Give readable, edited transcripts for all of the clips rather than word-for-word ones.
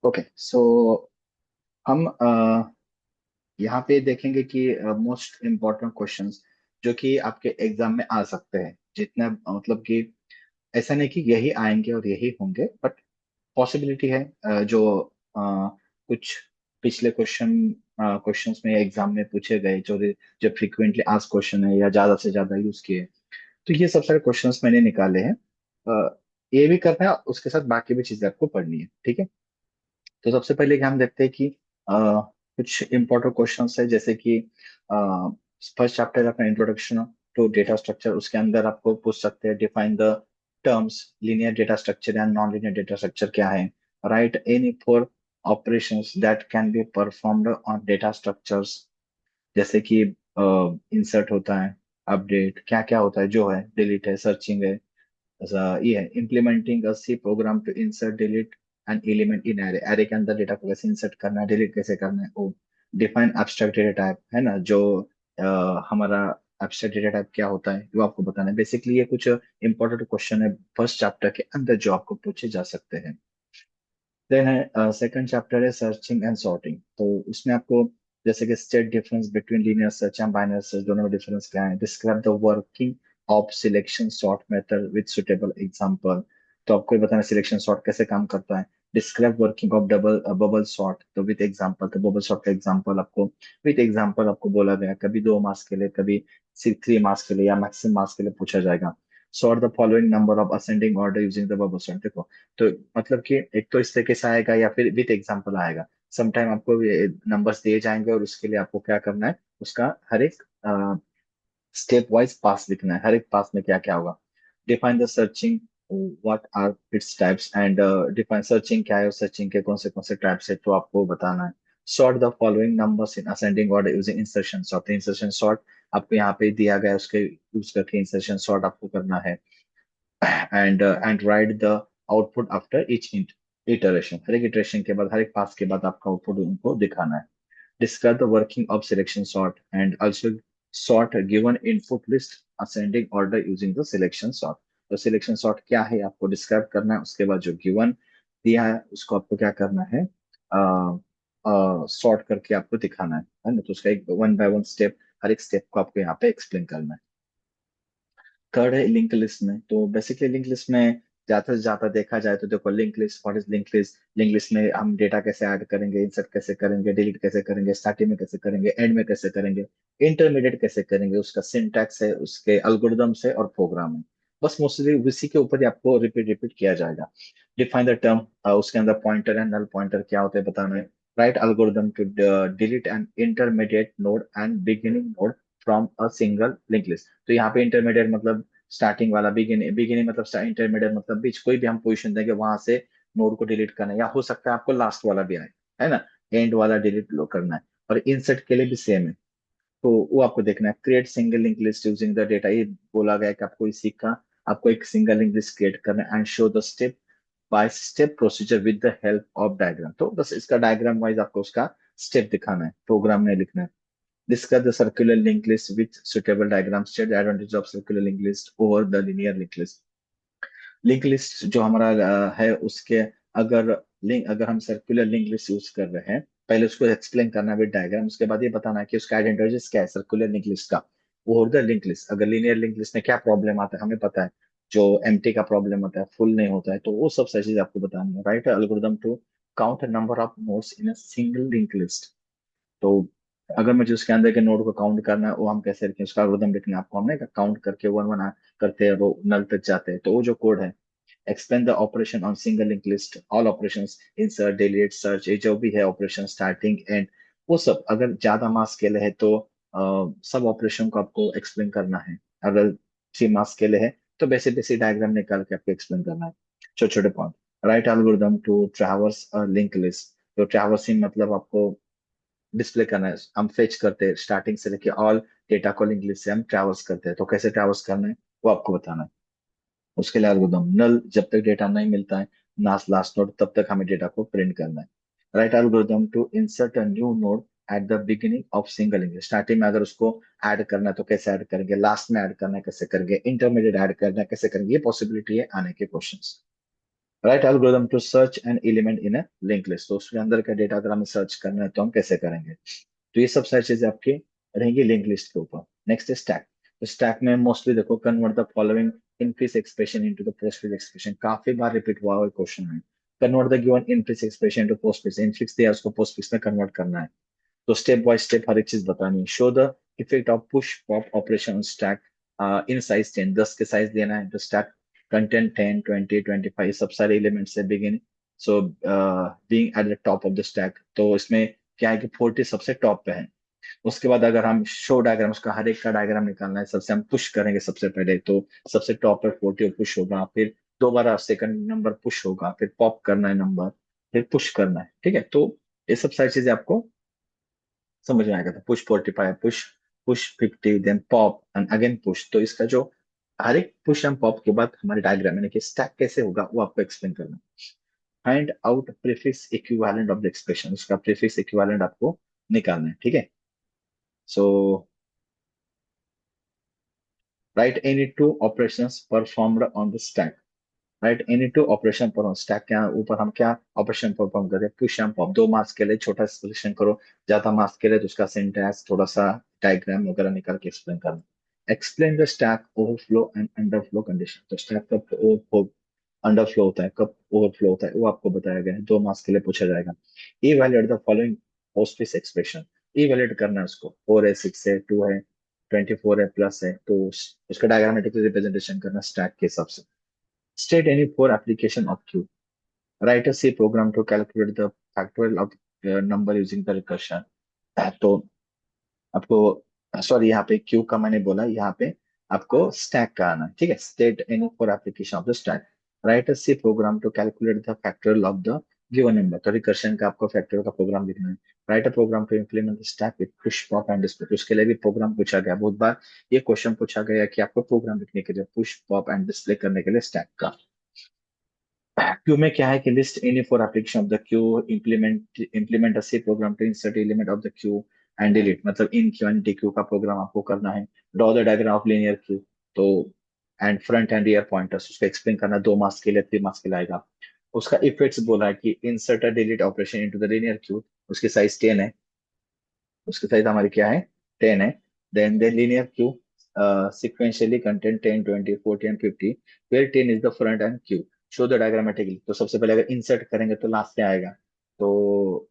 Okay so हम यहाँ पे देखेंगे कि मोस्ट इम्पोर्टेंट क्वेश्चंस जो कि आपके एग्जाम में आ सकते हैं, जितने मतलब कि ऐसा नहीं कि यही आएंगे और यही होंगे, बट पॉसिबिलिटी है। जो कुछ पिछले क्वेश्चंस में एग्जाम में पूछे गए, जो फ्रिक्वेंटली आस्क क्वेश्चन है या ज्यादा से ज्यादा यूज किए, तो ये सब सारे क्वेश्चंस मैंने निकाले हैं। ये भी करना है, उसके साथ बाकी भी चीजें आपको पढ़नी है, ठीक है। तो सबसे पहले हम देखते हैं कि कुछ इंपॉर्टेंट क्वेश्चंस है, जैसे कि फर्स्ट चैप्टर अपना इंट्रोडक्शन टू डेटा स्ट्रक्चर, उसके अंदर आपको पूछ सकते हैं define the terms linear data structure and non linear data structure क्या है, right any four operations that can be performed on data structures, जैसे कि इंसर्ट होता है, अपडेट क्या क्या होता है, जो है डिलीट है, सर्चिंग है, ये है implementing a C program to insert delete an element in array, array के अंदर डेटा को कैसे इंसर्ट करना है, डिलीट कैसे करना है, वो डिफाइन एब्स्ट्रैक्ट डेटा टाइप है ना, जो हमारा एब्स्ट्रैक्ट डेटा टाइप क्या होता है वो आपको बताना है। बेसिकली ये कुछ इंपॉर्टेंट क्वेश्चन है फर्स्ट चैप्टर के अंदर जो आपको पूछे जा सकते हैं। देन है सेकंड चैप्टर है सर्चिंग एंड सॉर्टिंग, तो उसमें आपको जैसे कि state difference between linear search and binary search, दोनों में डिफरेंस क्या है, describe the working of selection sort method with suitable example, तो आपको ये बताना सिलेक्शन सॉर्ट कैसे काम करता है। Describe working of double bubble sort, तो विद एग्जांपल, तो बबल सॉर्ट का एग्जांपल आपको विद एग्जांपल आपको बोला गया, कभी 2 मार्क्स के लिए, कभी 3 मार्क्स के लिए या मैक्सिमम मार्क्स के लिए पूछा जाएगा। Sort the following number of ascending order using the bubble sort, देखो तो मतलब कि एक तो इस तरीके से आएगा या फिर विथ एग्जांपल आएगा। समटाइम आपको नंबर्स दिए जाएंगे और उसके लिए आपको क्या करना है, उसका हर एक स्टेप वाइज पास लिखना है, हर एक पास में क्या क्या होगा। Define the searching, what are its types and define searching क्या है और सर्चिंग के कौन से टाइप्स है, तो आपको बताना है। Sort the following numbers in ascending order using insertion sort, insertion sort आपको यहाँ पे दिया गया है, उसके यूज करके इंसर्शन सॉर्ट आपको करना है। And write the output after each iteration, हर एक इटरेशन के बाद, हर एक पास के बाद आपका आउटपुट उनको दिखाना है। Describe the working of selection sort and also sort given input list ascending order using the selection sort, तो सिलेक्शन सॉर्ट क्या है आपको डिस्क्राइब करना है, उसके बाद जो गिवन दिया है उसको आपको क्या करना है, सॉर्ट करके आपको दिखाना है ना, तो उसका एक वन बाय वन स्टेप, हर एक स्टेप को आपको यहाँ पे एक्सप्लेन करना है। थर्ड है लिंक लिस्ट में, तो बेसिकली लिंक लिस्ट में ज्यादा से ज्यादा देखा जाए तो देखो link list, what is link list, link list में हम डेटा कैसे ऐड करेंगे, इंसर्ट कैसे करेंगे, डिलीट कैसे करेंगे, स्टार्टिंग में कैसे करेंगे, एंड में कैसे करेंगे, इंटरमीडिएट कैसे करेंगे, उसका सिंटैक्स है, उसके अल्गोरिदम्स है और प्रोग्राम है। बस मोस्टली उसी के ऊपर ही आपको रिपीट रिपीट किया जाएगा। डिफाइन द टर्म, उसके अंदर पॉइंटर एंड नल पॉइंटर क्या होते हैं बताना है। Write algorithm to delete an intermediate node and beginning node from a single link list, तो यहाँ पे इंटरमीडिएट मतलब स्टार्टिंग वाला, बिगिनिंग बिगिनिंग मतलब इंटरमीडिएट मतलब बीच, कोई भी हम पोजीशन देंगे वहां से नोड को डिलीट करना है, या हो सकता है आपको लास्ट वाला भी आए, है ना, एंड वाला डिलीट लो करना है। और इंसर्ट के लिए भी सेम है, तो वो आपको देखना है। Create single link list using the data, ये बोला गया है कि आपको इसी का आपको एक सिंगल लिंक लिस्ट क्रिएट करना है and show the step by step procedure with the help of diagram, तो बस इसका डायग्राम वाइज आपको उसका स्टेप दिखाना है, प्रोग्राम में लिखना है। Discuss the circular linked list with suitable diagrams. State the advantage of circular linked list over the linear linked list. Link list जो हमारा है उसके, अगर हम सर्कुलर लिंक लिस्ट यूज कर रहे हैं, पहले उसको एक्सप्लेन करना है विद डायग्राम, उसके बाद ये बताना है कि उसका एडवांटेजेस क्या है सर्कुलर लिंक लिस्ट का और द लिंक लिस्ट। अगर लिनियर लिंक लिस्ट में क्या प्रॉब्लम आता है हमें पता है, जो एम्प्टी का प्रॉब्लम होता है, फुल नहीं होता है, तो वो सब सारी चीज आपको बतानी है। Write algorithm to count number of nodes in a single link list, तो अगर मुझे उसके अंदर के नोड को काउंट करना है वो हम कैसे रखें, उसका एल्गोरिथम लिखना है आपको, हमने काउंट करके वन वन करते हैं वो नल तक जाते हैं, तो वो जो कोड है। Explain the operation on single link list, all operations, insert delete search, ये जो भी है ऑपरेशन स्टार्टिंग एंड, वो सब अगर ज्यादा मास के लिए है तो सब ऑपरेशन को आपको एक्सप्लेन करना है। अगर 3 मास के लिए है तो बेसिक बेसिक डायग्राम निकाल के आपको एक्सप्लेन करना है, छोटे छोटे point. Write algorithm to traverse link list, तो ट्रैवर्सिंग मतलब आपको डिस्प्ले करना है, हम फेच करते हैं स्टार्टिंग से लेके ऑल डेटा को लिंक लिस्ट से हम ट्रैवर्स करते हैं, तो कैसे ट्रैवर्स करना है वो आपको बताना है। उसके लिए एल्गोरिथम नल, जब तक डेटा नहीं मिलता है लास्ट लास्ट नोड तब तक हमें डेटा को प्रिंट करना है। Write algorithm to insert a new node at the beginning of single link, starting में अगर उसको ऐड करना है तो कैसे ऐड करेंगे, लास्ट में ऐड करना है कैसे करेंगे, इंटरमीडिएट ऐड करना है कैसे करेंगे, ये पॉसिबिलिटी है आने के questions. Write algorithm to search an element in a link list, तो उसके अंदर का डेटा अगर हमें सर्च करना है तो हम कैसे करेंगे। तो ये सब सारी चीजें आपकी रहेंगी लिंक लिस्ट के ऊपर। नेक्स्ट है स्टैक। तो स्टैक में मोस्टली देखो, convert the following infix expression into the postfix expression, काफी बार रिपीट हुआ हुआ क्वेश्चन है। Convert the given infix expression into postfix, infix दिया उसको पोस्टफिक्स में कन्वर्ट करना है। तो स्टेप बाय स्टेप हर एक चीज बतानी है। Show the effect of push pop operation stack in size 10, 10 के साइज देना है। तो स्टैक कंटेंट 10, 20, 25 सब सारे एलिमेंट से begin, so being at the top of the stack. तो इसमें क्या है कि 40 सबसे टॉप पे है। उसके बाद अगर हम शो डायग्राम, उसका हर एक का डायग्राम निकालना है, सबसे हम पुश करेंगे सबसे पहले, तो सबसे टॉप पे 40 पुश होगा, फिर दोबारा सेकंड नंबर पुश होगा, फिर पॉप करना है नंबर, फिर पुश करना है। ठीक है, तो ये सब सारी चीजें आपको समझ में आएगा। तो push 45, push push 50, then pop and again push. तो इसका जो हर एक पुश एंड पॉप के बाद हमारे डायग्राम यानी कि स्टैक कैसे होगा वो आपको एक्सप्लेन करना है। Find out prefix equivalent of the expression, उसका प्रीफिक्स इक्विवेलेंट आपको निकालना है। ठीक है, so write any two operations performed on the stack. Write any two operation perform, stack के ऊपर हम क्या ऑपरेशन परफॉर्म करते हैं, पुश एंड पॉप। 2 मार्क्स के लिए छोटा एक्सप्लेनेशन करो, ज्यादा मार्क्स के लिए तो उसका सिंटैक्स थोड़ा सा डायग्राम वगैरह निकाल के एक्सप्लेन करना। Explain the stack overflow and underflow condition, तो स्टैक कब ओवरफ्लो अंडरफ्लो होता है, कब ओवरफ्लो होता है, वो आपको बताया गया है। 2 मार्क्स के लिए पूछा जाएगा। Evaluate the following postfix expression, evaluate करना है उसको। 4 है, 6 है, 2 है, 24 है, प्लस है, तो उसका डायग्रामेटिकली रिप्रेजेंटेशन करना स्टैक के हिसाब से। State any poor application of Q. Write a C program to calculate the factorial of number using the recursion. तो आपको, सॉरी यहाँ पे क्यू का मैंने बोला, यहाँ पे आपको स्टैक का आना है। ठीक है, state any four application of the stack. Write a C program to calculate the factorial of the given number, तो रिकर्शन का आपको फैक्टोरियल का प्रोग्राम लिखना है। Write a program to implement the stack with push pop and display, उसके लिए भी programme पूछा गया बहुत बार। ये क्वेश्चन पूछा गया कि आपको प्रोग्राम लिखने के लिए पुश पॉप एंड डिस्प्ले करने के लिए स्टैक का। क्यू में क्या है कि list any four application of the queue, implement a C program to insert element of the queue and delete, मतलब enqueue and dequeue का प्रोग्राम आपको करना है। Draw the diagram of linear queue, तो and front and rear pointers उसको explain करना। 2 marks के लिए, 3 मार्क्स के लिए आएगा। उसका इफेक्ट्स बोला है कि insert a delete operation into the linear queue, उसकी साइज 10 है, उसकी साइज हमारी क्या है, 10 है। Then the linear queue sequentially contain 10, 20, 40 and 50 where 10 is the front and queue. Show the diagrammatically, तो सबसे पहले अगर इंसर्ट करेंगे तो लास्ट में आएगा, तो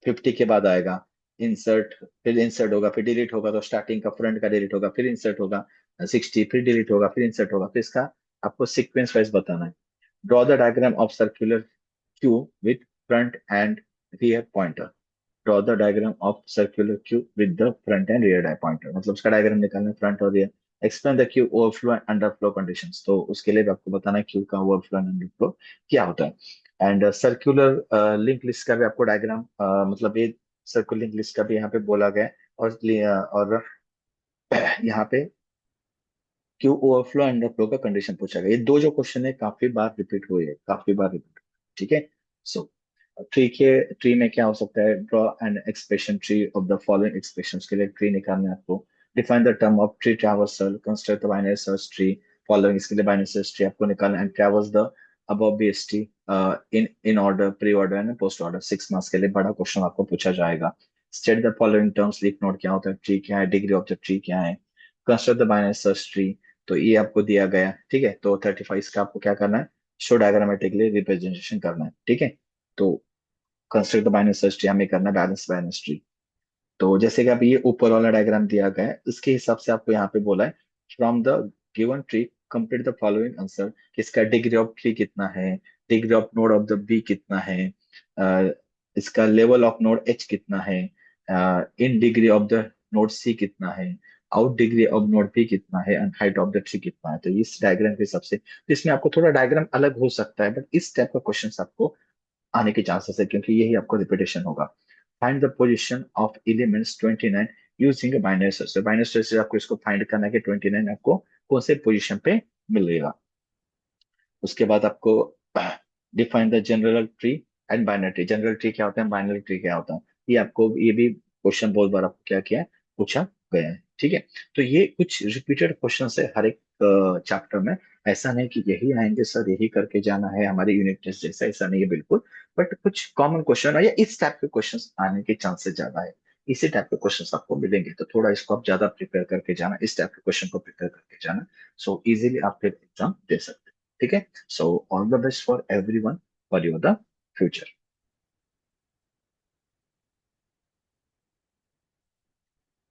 50 के बाद आएगा इंसर्ट, फिर इंसर्ट होगा, फिर डिलीट होगा, तो स्टार्टिंग का फ्रंट का डिलीट होगा, फिर इंसर्ट होगा 60, फिर डिलीट होगा, फिर इंसर्ट होगा। फिर इसका आपको सीक्वेंस वाइज बताना है। Draw the diagram of circular queue with front and rear pointer. Draw the diagram of circular queue with the front and rear die pointer, मतलब उसका डायग्राम निकालना है, फ्रंट और rear. Explain the queue overflow and underflow conditions, तो उसके लिए भी आपको बताना है क्यू का ओवरफ्लो एंड अंडरफ्लो क्या होता है। एंड सर्कुलर लिंक लिस्ट का भी आपको डायग्राम, मतलब ये सर्कुलर लिंक लिस्ट का भी यहाँ पे बोला गया है। और यहाँ पे क्यू ओवरफ्लो एंड अंडरफ्लो का कंडीशन पूछा गया। ये दो जो क्वेश्चन है काफी बार रिपीट हुए हैं, काफी बार रिपीट। ठीक है, सो ट्री के, ट्री में क्या हो सकता है, draw an expression tree of the following expression के लिए ट्री निकालना है आपको। Define the term of tree traversal, construct the binary search tree following, इसके लिए बाइनरी सर्च ट्री आपको निकालना है। Traverse the above BST in order, pre order and post order. 6 marks के लिए बड़ा क्वेश्चन आपको पूछा जाएगा। State the following terms, leaf node क्या होता है, ट्री क्या है, डिग्री ऑफ द ट्री क्या है, construct the binary search tree, तो ये आपको दिया गया है। ठीक है, तो 35 का आपको क्या करना है, शो डायग्रामेटिकली रिप्रेजेंटेशन करना है। ठीक है, तो construct the binary search tree हमें करना है, बैलेंस बाइनरी ट्री। तो जैसे कि अभी ये ऊपर वाला डायग्राम दिया गया है, उसके हिसाब से आपको यहाँ पे बोला है from the given tree complete the following answer, इसका डिग्री ऑफ ट्री कितना है, degree of node of the B कितना है, इसका लेवल ऑफ नोड एच कितना है, in degree of the node C कितना है, out degree of node B कितना है, and height of the tree कितना है। तो इस डायग्राम के हिसाब से, तो इसमें आपको थोड़ा डायग्राम अलग हो सकता है, बट इस टाइप का क्वेश्चन आपको आने के चांसेस है, क्योंकि यही आपको रिपीटेशन होगा। Find the position of elements 29 using binary search, binary search से आपको इसको फाइंड करना है कि 29 आपको कौन से पोजीशन पे मिलेगा। उसके बाद आपको define the general tree and binary tree, general tree क्या होता है, बाइनरी ट्री क्या होता है, ये आपको, ये भी क्वेश्चन बहुत बार आपको क्या किया है, पूछा गया है। ठीक है, तो ये कुछ रिपीटेड क्वेश्चन है हर एक चैप्टर में, ऐसा नहीं कि यही आएंगे सर यही करके जाना है हमारे यूनिट टेस्ट जैसा, ऐसा नहीं है बिल्कुल। बट कुछ कॉमन क्वेश्चन है या इस टाइप के क्वेश्चंस आने के चांसेस ज्यादा है, इसी टाइप के क्वेश्चंस आपको मिलेंगे, तो थोड़ा इसको आप ज्यादा प्रिपेयर करके जाना, इस टाइप के क्वेश्चन को प्रिपेयर करके जाना। सो इजीली आप फिर एग्जाम दे सकते हैं। ठीक है। So all the best for everyone for your the future.